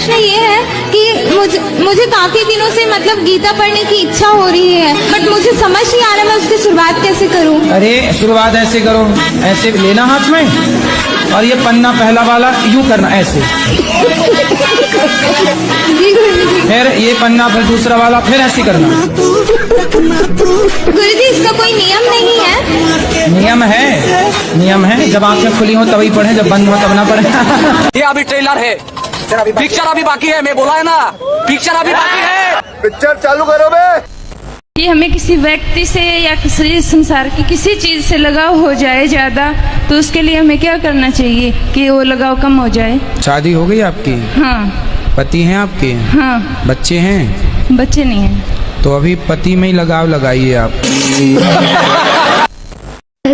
प्रश्न ये है कि मुझे काफी दिनों से मतलब गीता पढ़ने की इच्छा हो रही है, बट मुझे समझ नहीं आ रहा मैं उसकी शुरुआत कैसे करूं। अरे शुरुआत ऐसे करो, ऐसे लेना हाथ में और ये पन्ना पहला वाला यूं करना ऐसे, फिर ये पन्ना फिर दूसरा वाला फिर ऐसे करना। गुरुजी इसका कोई नियम नहीं है? नियम है, जब आंखें खुली हो तभी पढ़े, जब बंद हो तब ना पढ़े। ये अभी ट्रेलर है, पिक्चर अभी बाकी है। मैं बोला है ना, पिक्चर अभी बाकी है। पिक्चर चालू करो बे। कि हमें किसी व्यक्ति से या किसी संसार की किसी चीज से लगाव हो जाए ज्यादा, तो उसके लिए हमें क्या करना चाहिए कि वो लगाव कम हो जाए? शादी हो गई आपकी? हाँ। पति हैं आपके? हाँ। बच्चे हैं? बच्चे नहीं हैं। तो अभी पति में ही लगाव लगाइए आप।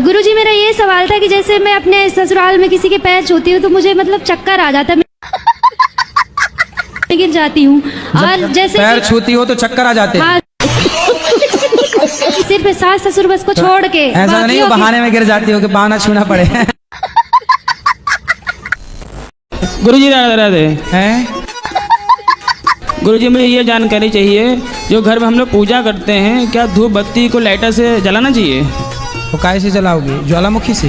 गुरुजी मेरा ये सवाल था कि जैसे मैं अपने ससुराल में किसी के पैर छूती हूँ तो मुझे मतलब चक्कर आ जाता है, मैं गिर जाती हूँ। और जैसे पैर छूती हो तो चक्कर आ जाते हैं? सिर्फ सास ससुर बस को छोड़ के। ऐसा नहीं हो बहाने में गिर जाती हो कि बहाना छूना पड़े। गुरुजी राधे हैं? गुरुजी मुझे ये जानकारी चाहिए, जो घर में हम लोग पूजा करते हैं, क्या धूप बत्ती को लाइटर से जलाना चाहिए? तो काय से जलाओगे? ज्वालामुखी से?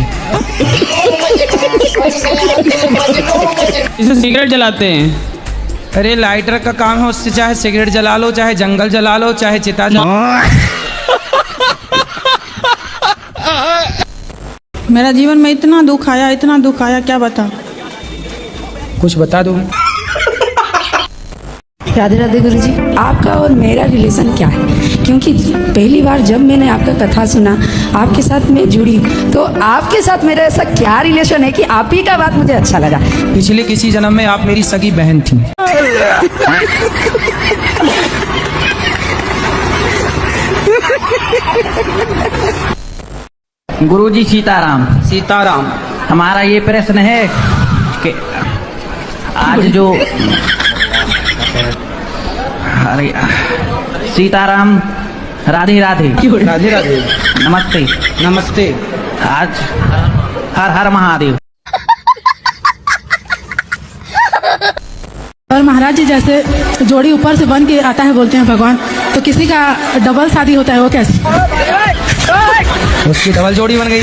इसे सिगरेट जलाते हैं। अरे लाइटर का काम है, उससे चाहे सिगरेट जला लो, चाहे जंगल जला लो, चाहे चिता जला। मेरा जीवन में इतना दुख आया, क्या बता। कुछ बता दो। राधे राधे गुरुजी, आपका और मेरा रिलेशन क्या है? क्योंकि पहली बार जब मैंने आपका कथा सुना, आपके साथ मैं जुड़ी, तो आपके साथ मेरा ऐसा क्या रिलेशन है कि आप ही का बात मुझे अच्छा लगा। पिछले किसी जन्म में आप मेरी सगी बहन थी। गुरुजी सीताराम। हमारा ये प्रश्न है कि आज जो अरे सीताराम, राधे राधे। राधे राधे। नमस्ते। आज हर हर महादेव। और महाराज जी जैसे जोड़ी ऊपर से बन के आता है बोलते हैं भगवान, तो किसी का डबल शादी होता है वो कैसे? उसकी डबल जोड़ी बन गई।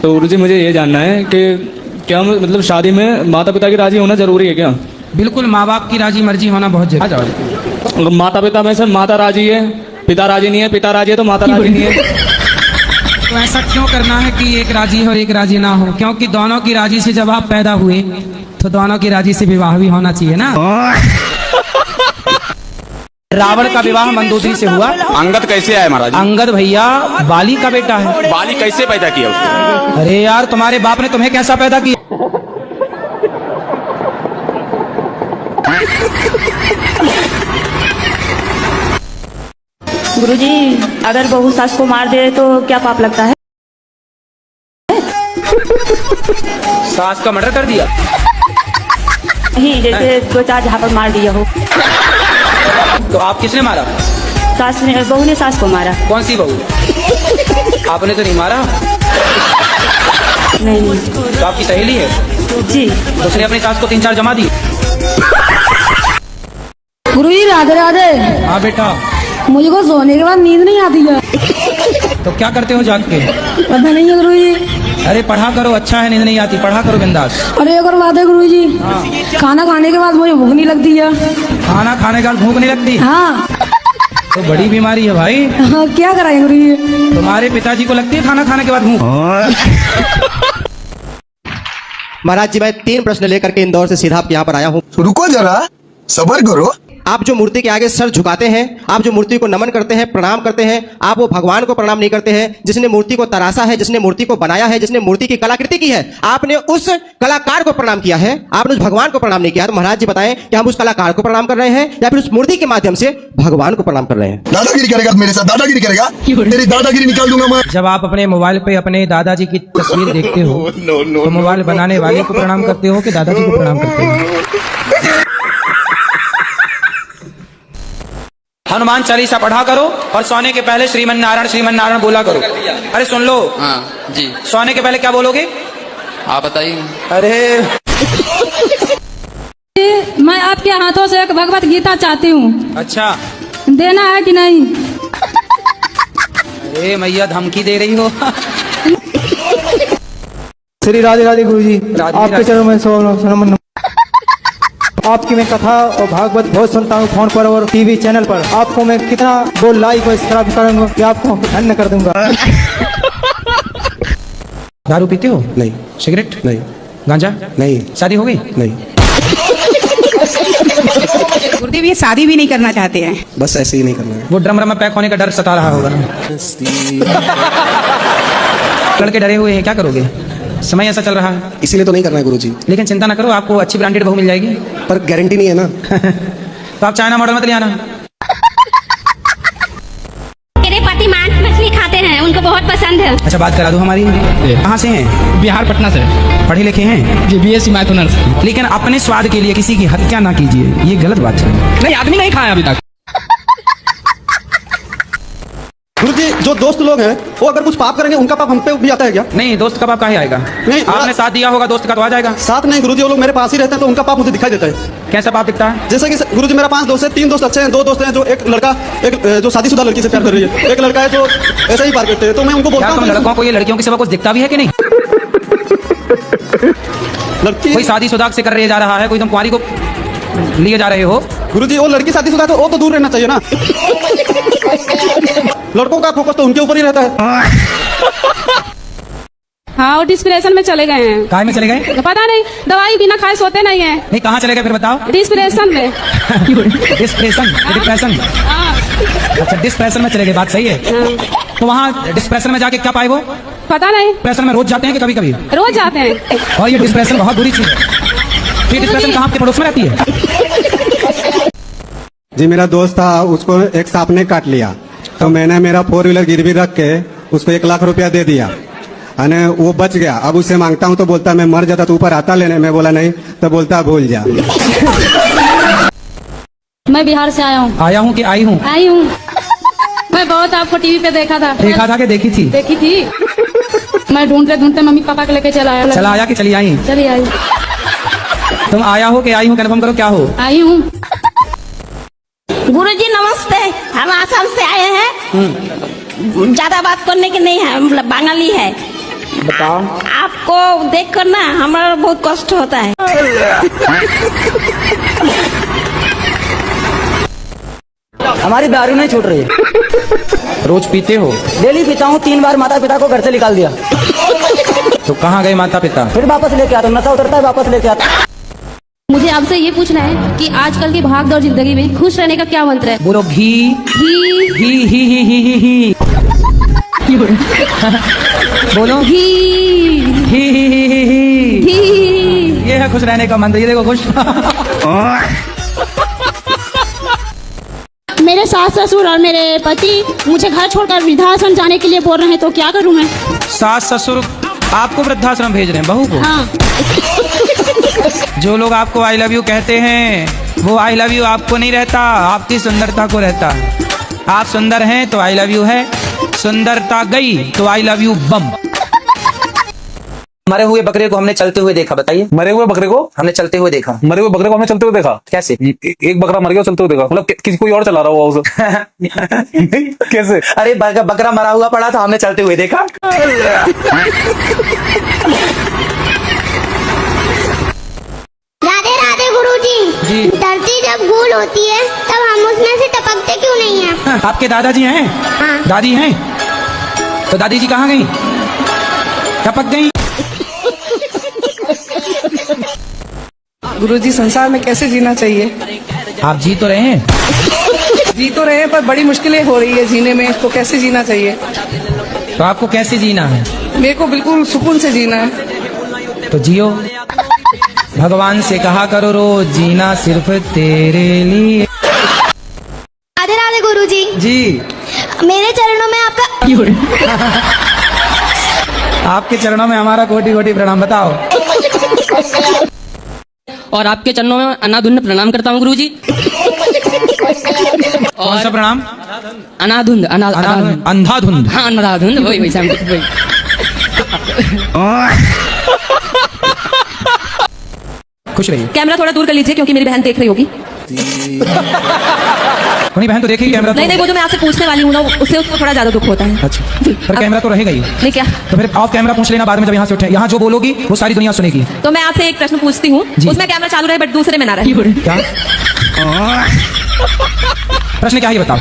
तो गुरुजी मुझे ये जानना है कि क्या मतलब शादी में माता पिता की राजी होना जरूरी है क्या? बिल्कुल, माँ बाप की राजी मर्जी होना बहुत जरूरी है। माता पिता में से माता राजी है, पिता राजी नहीं है, पिता राजी है तो माता राजी नहीं है। तो ऐसा क्यों करना है कि एक राजी हो और एक राजी ना हो? क्योंकि दोनों की राजी से जब आप पैदा हुए तो दोनों की राजी से विवाह भी होना चाहिए ना। रावण का विवाह मंदोदरी से हुआ। अंगद कैसे आए महाराज? अंगद भैया बाली का बेटा है। बाली कैसे पैदा किया उसको? अरे यार, तुम्हारे बाप ने तुम्हें कैसा पैदा किया? गुरुजी अगर बहू सास को मार दे तो क्या पाप लगता है? सास का मर्डर कर दिया? नहीं, जैसे दो चार जहाँ पर मार दिया हो। तो आप किसने मारा? सास ने, बहू ने सास को मारा। कौन सी बहू? आपने तो नहीं मारा। नहीं। तो आपकी सहेली है? जी। तो उसने अपनी सास को 3-4 जमा दी। गुरुजी राधे राधे। हाँ बेटा। मुझको सोने के बाद नींद नहीं आती है। तो क्या करते हो जाग के? पता नहीं है गुरुजी। अरे पढ़ा करो, अच्छा है, नींद नहीं आती, पढ़ा करो बिंदास। अरे एक और बात है गुरुजी, खाना खाने के बाद मुझे भूख नहीं लगती है। खाना खाने के बाद भूख नहीं लगती? हाँ। तो बड़ी बीमारी है भाई। हाँ, क्या कराए गुरुजी? तुम्हारे पिताजी को लगती है खाना खाने के बाद भूख? महाराज जी, मैं 3 प्रश्न लेकर के इंदौर से सीधा आप यहाँ पर आया हूँ। रुको जरा, सब्र करो। आप जो मूर्ति के आगे सर झुकाते हैं, आप जो मूर्ति को नमन करते हैं, प्रणाम करते हैं, आप वो भगवान को प्रणाम नहीं करते हैं जिसने मूर्ति को तराशा है, जिसने मूर्ति को बनाया है, जिसने मूर्ति की कलाकृति की है। आपने उस कलाकार को प्रणाम किया है, आपने उस भगवान को प्रणाम नहीं किया। तो महाराज जी बताएं कि हम उस कलाकार को प्रणाम कर रहे हैं या फिर उस मूर्ति के माध्यम से भगवान को प्रणाम कर रहे हैं? दादागिरी करेगा मेरे साथ, दादागिरी करेगा, तेरी दादागिरी निकाल दूंगा मैं। जब आप अपने मोबाइल पे अपने दादाजी की तस्वीर देखते हो तो मोबाइल बनाने वाले को प्रणाम करते हो कि दादाजी को प्रणाम करते हो? हनुमान चालीसा पढ़ा करो और सोने के पहले श्रीमन नारायण बोला करो। अरे सुन लो। हाँ जी। सोने के पहले क्या बोलोगे? आप बताइए। अरे मैं आपके हाथों से एक भगवत गीता चाहती हूँ, अच्छा। देना है कि नहीं? अरे मैया धमकी दे रही हो। श्री राधे राधे गुरु जी, आपके चरणों में नमन। आपकी मैं कथा और भागवत बहुत सुनता हूँ फोन पर और टीवी चैनल पर। आपको मैं कितना बोल लाइक और सब्सक्राइब करूंगा कि आपको धन्य कर दूंगा। दारू पीते हो? नहीं। सिगरेट? नहीं। गांजा? नहीं। शादी हो गई? नहीं। गुरुदेव ये शादी भी नहीं करना चाहते हैं। बस ऐसे ही नहीं करना है। वो ड्रम में पैक होने का डर सता रहा होगा। लड़के डरे हुए हैं, क्या करोगे? समय ऐसा चल रहा है, इसीलिए तो नहीं करना है गुरुजी। लेकिन चिंता ना करो, आपको अच्छी ब्रांडेड बहू मिल जाएगी। पर गारंटी नहीं है ना। तो आप चाइना मॉडल मत ले आना। मेरे पति मांस मछली खाते हैं, उनको बहुत पसंद है। अच्छा, बात करा दो हमारी। कहाँ से हैं? बिहार पटना से। पढ़े लिखे हैं? जी BSc मैथ ऑनर्स। लेकिन अपने स्वाद के लिए किसी की हत्या ना कीजिए, ये गलत बात है। नहीं, आदमी नहीं खाया अभी तक। गुरुजी जो दोस्त लोग हैं वो अगर कुछ पाप करेंगे उनका पाप हम पे भी आता है क्या? नहीं, दोस्त का पाप काहे आएगा? नहीं, आपने साथ दिया होगा दोस्त का, तो आ जाएगा। साथ नहीं गुरुजी, वो लोग मेरे पास ही रहते हैं तो उनका पाप मुझे दिखाई देता है। कैसा पाप दिखता है? जैसे कि गुरुजी मेरा 5 दोस्त है, 3 दोस्त अच्छे हैं, 2 दोस्त हैं जो एक लड़का एक जो शादीशुदा लड़की से प्यार कर रही है, एक लड़का है जो ऐसे ही प्यार करते हैं। तो मैं उनको बोलता क्या तुम हूँ लड़कों को ये लड़कियों के सिवा कुछ दिखता भी है कि नहीं? लड़की कोई शादीशुदा से कर रहे जा रहा है, कोई तुम कुंवारी को लिए जा रहे हो। गुरुजी वो लड़की शादीशुदा तो वो तो दूर रहना चाहिए ना। लड़कों का फोकस तो उनके ऊपर ही रहता है। हाँ, वो डिस्प्रेशन में चले गए हैं। काय में चले गए? पता नहीं, दवाई बिना खाए सोते नहीं है। नहीं, कहाँ चले गए फिर बताओ? डिस्प्रेशन में। डिप्रेशन। अच्छा, डिस्प्रेशन में चले गए, बात सही है। तो वहाँ डिस्प्रेशन में जाके क्या पाए वो? पता नहीं, डिप्रेशन में रोज जाते हैं कि कभी कभी? रोज जाते हैं। और ये डिस्प्रेशन बहुत बुरी चीज है। ये डिस्प्रेशन कहाँ आपके पड़ोस में रहती है? जी मेरा दोस्त था, उसको एक सांप ने काट लिया तो मैंने मेरा 4 व्हीलर गिरवी रख के उसको 1 लाख रुपया दे दिया। अने वो बच गया। अब उससे मांगता हूँ तो बोलता मैं मर जाता तो ऊपर आता लेने। मैं बोला नहीं, तो बोलता भूल जा। मैं बिहार से आया हूँ। आया हूँ कि आई हूँ? आई हूँ। मैं बहुत आपको टीवी पे देखा था। देखा था कि देखी थी? देखी थी। मैं ढूंढते ढूंढते मम्मी पापा को लेके चला आया कि चली आई? चली आई। तुम आया हो कि आई हूँ, कन्फर्म करो क्या हो? आई हूँ। गुरुजी नमस्ते, हम आसाम से आए हैं। ज्यादा बात करने की नहीं है, मतलब बंगाली है। बताओ। आपको देखकर ना हमारा बहुत कष्ट होता है। हमारी दारू नहीं छूट रही है। रोज पीते हो? डेली पीता हूँ। 3 बार माता पिता को घर से निकाल दिया। तो कहाँ गए माता पिता? फिर वापस लेके आता हूँ, नशा उतरता है वापस लेके आता। मुझे आपसे ये पूछना है कि आजकल की भागदौड़ जिंदगी में खुश रहने का क्या मंत्र है? बोलो घी घी। ही। बोलो घी। ही। घी। ये है खुश रहने का मंत्र। ये देखो खुश। मेरे सास ससुर और मेरे पति मुझे घर छोड़कर वृद्धाश्रम जाने के लिए बोल रहे हैं, तो क्या करूं मैं? सास ससुर आपको वृद्धाश्रम भेज रहे हैं, बहू को? हाँ। जो लोग आपको आई लव यू कहते हैं वो आई लव यू आपको नहीं रहता, आपकी सुंदरता को रहता। आप सुंदर हैं तो आई लव यू है, सुंदरता गई तो आई लव यू बम। मरे हुए बकरे को हमने चलते हुए देखा, बताइए। मरे हुए बकरे को हमने चलते हुए देखा। मरे हुए बकरे को हमने चलते हुए देखा? कैसे? एक बकरा मर गया चलते हुए देखा, मतलब किसी कोई और चला रहा हुआ उसे। कैसे? अरे बकरा मरा हुआ पड़ा था, हमने चलते हुए देखा। राधे राधे गुरुजी। जी। धरती जब गोल होती है तब हम उसमें से टपकते क्यों नहीं हैं? आपके दादाजी हैं? हाँ। दादी हैं? तो दादी जी कहाँ गई? टपक गई? गुरुजी संसार में कैसे जीना चाहिए? आप जी तो रहे हैं? जी तो रहे हैं, पर बड़ी मुश्किलें हो रही है जीने में। इसको कैसे जीना चाहिए? तो आपको कैसे जीना है? मेरे को बिल्कुल सुकून से जीना है। तो जियो। भगवान से कहा करो रोज जीना सिर्फ तेरे लिए। राधे राधे गुरुजी। जी। मेरे चरणों में आपका आपके चरणों में हमारा कोटि कोटि प्रणाम। बताओ। और आपके चरणों में अनाधुंध प्रणाम करता हूँ गुरुजी। कौन सा प्रणाम? अनाधुंध। अंधाधुंध। हाँ, अंधाधुंध, वही वही। खुश रहिए। कैमरा थोड़ा दूर कर लीजिए क्योंकि मेरी बहन देख रही होगी। अपनी बहन तो देखेगी कैमरा। नहीं नहीं, वो जो मैं आपसे पूछने वाली हूँ ना, उससे उसको थोड़ा ज्यादा दुख होता है। अच्छा, पर कैमरा तो रहेगा ही। नहीं क्या? तो फिर ऑफ कैमरा पूछ लेना बाद में, जब यहाँ से उठे। यहाँ जो बोलोगी वो सारी दुनिया सुनेगी। तो मैं आपसे एक प्रश्न पूछती हूँ, उसमें कैमरा चालू रहे बट दूसरे में ना रहे। क्या प्रश्न क्या है ये बताओ।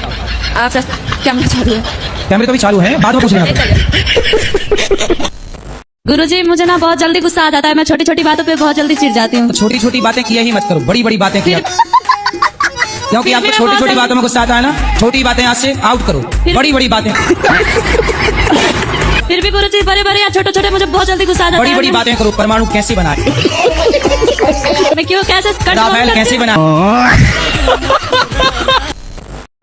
कैमरा चालू है। कैमरे तो भी चालू है, बाद में पूछ लेना। गुरुजी मुझे ना बहुत जल्दी गुस्सा आ जाता है, मैं छोटी छोटी बातों पे बहुत जल्दी चिढ़ जाती हूँ। छोटी छोटी बातें किया ही मत करो, बड़ी बड़ी बातें किया, क्योंकि आपको छोटी छोटी बातों में गुस्सा आता है ना। छोटी बातें आज से आउट करो, बड़ी बड़ी बातें। फिर भी गुरुजी बड़े बड़े या छोटे छोटे मुझे बहुत जल्दी गुस्सा आ जाता है। बड़ी बड़ी बातें करो। परमाणु कैसे बनाए, मैं क्यों कैसे राफेल कैसे बना,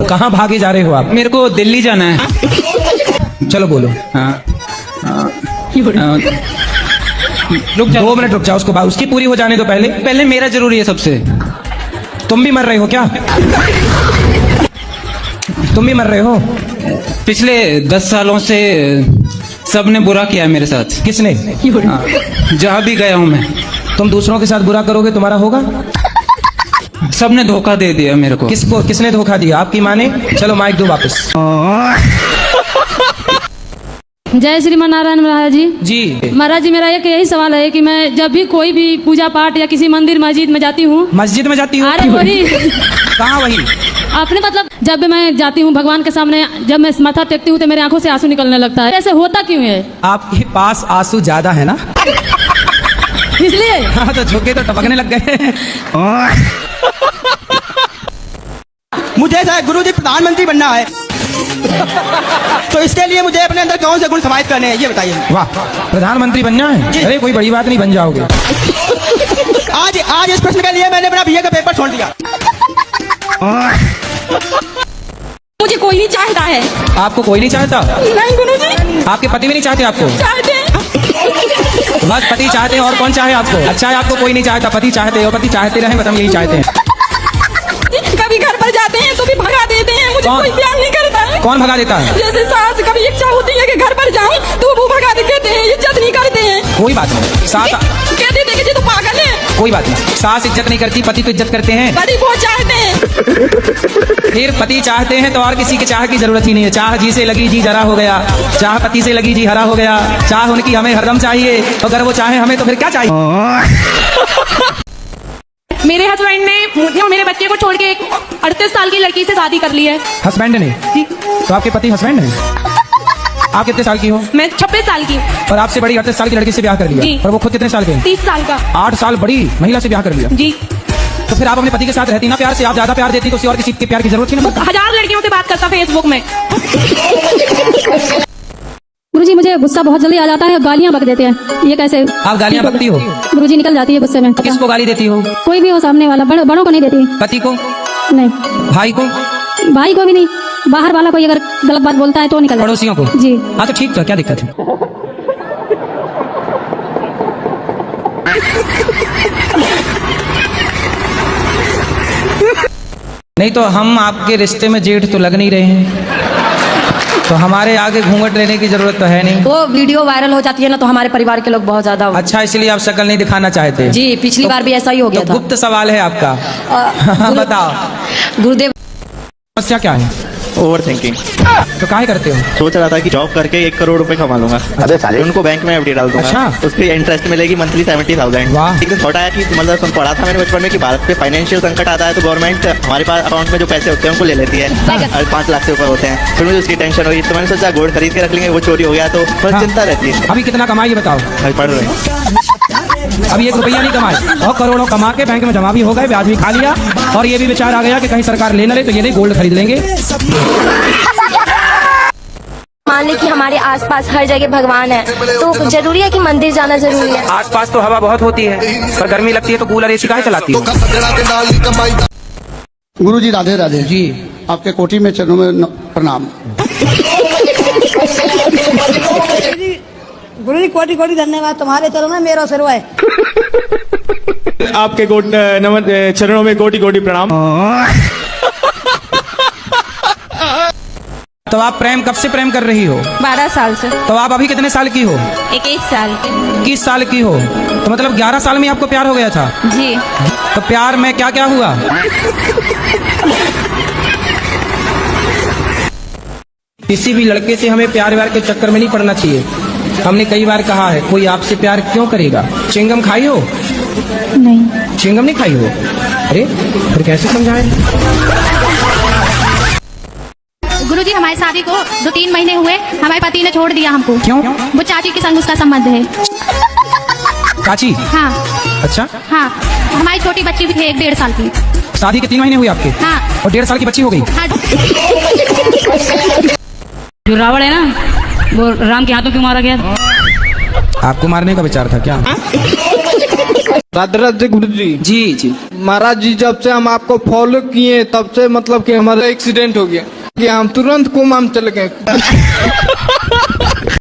कहाँ भागे जा रहे हो आप? मेरे को दिल्ली जाना है। चलो बोलो। रुक जाओ, 2 मिनट रुक जाओ, उसको उसकी पूरी हो जाने दो पहले। पहले मेरा जरूरी है सबसे। तुम भी मर रहे हो क्या? तुम भी मर रहे हो? पिछले 10 सालों से सबने बुरा किया है मेरे साथ। किसने? जहाँ भी गया हूँ मैं। तुम दूसरों के साथ बुरा करोगे तुम्हारा होगा? सबने धोखा दे दिया मेरे को। किसको? किसने धोखा दिया? आपकी माँ ने? चलो माइक दो वापस। जय श्रीमान नारायण महाराज जी। जी महाराज जी, मेरा एक यही सवाल है कि मैं जब भी कोई भी पूजा पाठ या किसी मंदिर मस्जिद में जाती हूँ। मस्जिद में जाती हूँ? अरे वही। कहाँ वही? आपने मतलब जब भी मैं जाती हूँ भगवान के सामने, जब मैं माथा टेकती हूँ तो मेरी आंखों से आंसू निकलने लगता है। ऐसे होता क्यों है? आपके पास आंसू ज्यादा है ना, इसलिए। हाँ, तो झोंके तो टपकने लग गए। मुझे गुरुजी प्रधानमंत्री बनना है, तो इसके लिए मुझे अपने अंदर कौन से गुण समाहित करने हैं, ये बताइए। वाह, प्रधानमंत्री बनना है? अरे कोई बड़ी बात नहीं, बन जाओगे। आज इस प्रश्न के लिए मैंने अपना बीए का पेपर छोड़ दिया। मुझे कोई नहीं चाहता है। आपको कोई नहीं चाहता? नहीं गुरुजी। आपके पति भी नहीं चाहते आपको? बस पति चाहते हैं, और कौन चाहे आपको? अच्छा है, आपको कोई नहीं चाहता, पति चाहते हो। पति चाहते रहे, बस हम यही चाहते हैं। कभी घर पर जाते हैं तो भी भगा देते हैं, मुझे कोई प्यार नहीं करता है। कौन भगा देता है? जैसे सास कभी इच्छा होती है कि घर पर जाऊं तो वो भगा देते हैं, इज्जत नहीं करते हैं। कोई बात नहीं, सास कहते थे कि तो पागल है। कोई बात नहीं, सास इज्जत नहीं करती, पति तो इज्जत करते हैं। पति बहुत चाहते हैं। फिर पति चाहते हैं तो और किसी के चाह की जरूरत ही नहीं है। चाह जी से लगी जी जरा हो गया, चाह पति से लगी जी हरा हो गया। चाह उनकी हमें हरदम चाहिए, अगर वो चाहे हमें तो फिर क्या चाहिए? मेरे हस्बैंड ने मुझे और मेरे बच्चे को छोड़ के एक 38 साल की लड़की से शादी कर ली है। हस्बैंड ने? जी। तो आपके पति हस्बैंड है? आप कितने साल की हो? मैं 26 साल की। और आपसे बड़ी 38 साल की लड़की से ब्याह कर लिया? जी। और वो खुद कितने साल के? 30 साल का। 8 साल बड़ी महिला से ब्याह कर लिया? जी। तो फिर आप अपने पति के साथ रहती ना प्यार से? आप ज्यादा प्यार देती तो किसी और किसी के प्यार की जरूरत ही नहीं पड़ती। 1000 लड़कियों से बात करता फेसबुक में। गुरुजी मुझे गुस्सा बहुत जल्दी आ जाता है, गालियाँ बक देते हैं, ये कैसे? आप गालियाँ बकती हो? गुरुजी निकल जाती है गुस्से में। किसको गाली देती हो? कोई भी हो सामने वाला, बड़ों को नहीं देती। पति को? नहीं। भाई को? भाई को भी नहीं। बाहर वाला कोई अगर गलत बात बोलता है तो निकल जाता है। पड़ोसियों को? जी। हाँ तो ठीक, तो क्या दिक्कत है? नहीं तो हम आपके रिश्ते में जेठ तो लग नहीं रहे हैं, तो हमारे आगे घूंघट लेने की जरूरत तो है नहीं। वो वीडियो वायरल हो जाती है ना तो हमारे परिवार के लोग बहुत ज्यादा। अच्छा, इसलिए आप शक्ल नहीं दिखाना चाहते? जी, पिछली बार भी ऐसा ही हो गया था। गुप्त सवाल है आपका। बताओ गुरुदेव, समस्या क्या है? Over thinking. तो काहे करते हो? सोच रहा था कि जॉब करके 1 करोड़ रुपए कमा लूंगा। अबे साले, उनको बैंक में एफडी डाल दूंगा। अच्छा। उसकी इंटरेस्ट मिलेगी मंथली 70,000। वाह। एक दिन थॉट आया कि मतलब पढ़ा था मैंने बचपन में कि भारत पे फाइनेंशियल संकट आता है तो गवर्नमेंट हमारे पास अकाउंट में जो पैसे होते हैं उनको ले लेती है, और 5 लाख से ऊपर होते हैं। फिर मुझे उसकी टेंशन हुई, तो मैंने सोचा गोल्ड खरीद के रख लेंगे, वो चोरी हो गया तो बस चिंता रहती है। अभी कितना कमाई बताओ? अभी पढ़ रहे हैं। अभी 1 रुपया नहीं कमाए और करोड़ों कमा के बैंक में जमा भी हो गए, ब्याज भी खा लिया, और ये भी विचार आ गया कि कहीं सरकार ले न ले तो ये नहीं गोल्ड खरीद लेंगे। मान ले कि हमारे आसपास हर जगह भगवान है, तो जरूरी है कि मंदिर जाना जरूरी है? आसपास तो हवा बहुत होती है, पर गर्मी लगती है तो कूलर एसी काहे चलाती हो? गुरुजी राधे राधे जी। आपके कोटि में चरणों में प्रणाम। गुरुजी कोटि कोटि धन्यवाद, तुम्हारे चरणों में मेरा सिर है। आपके चरणों में कोटि कोटि प्रणाम। तो आप प्रेम कब से प्रेम कर रही हो? 12 साल से। तो आप अभी कितने साल की हो? 21 साल की। 21 साल की हो, तो मतलब 11 साल में आपको प्यार हो गया था? जी। तो प्यार में क्या क्या हुआ? किसी भी लड़के से हमें प्यार व्यार के चक्कर में नहीं पड़ना चाहिए। हमने कई बार कहा है, कोई आपसे प्यार क्यों करेगा? चिंगम खाई हो? नहीं। चिंगम नहीं खाई हो? अरे फिर कैसे समझाए? गुरुजी, हमारी शादी को 2-3 महीने हुए, हमारे पति ने छोड़ दिया हमको। क्यों? वो चाची के संग उसका संबंध है। चाची? हाँ। अच्छा। हाँ, हमारी छोटी बच्ची भी है 1-1.5 साल की। शादी के 3 महीने हुए आपके? हाँ। और 1.5 साल की बच्ची हो गई? हाँ। जो रावण है ना, वो राम के हाथों क्यों मारा गया? आपको मारने का विचार था क्या? राधे गुरु जी। जी जी महाराज जी, जब से हम आपको फॉलो किए तब से मतलब कि हमारा एक्सीडेंट हो गया कि हम तुरंत कोमा में चले गए।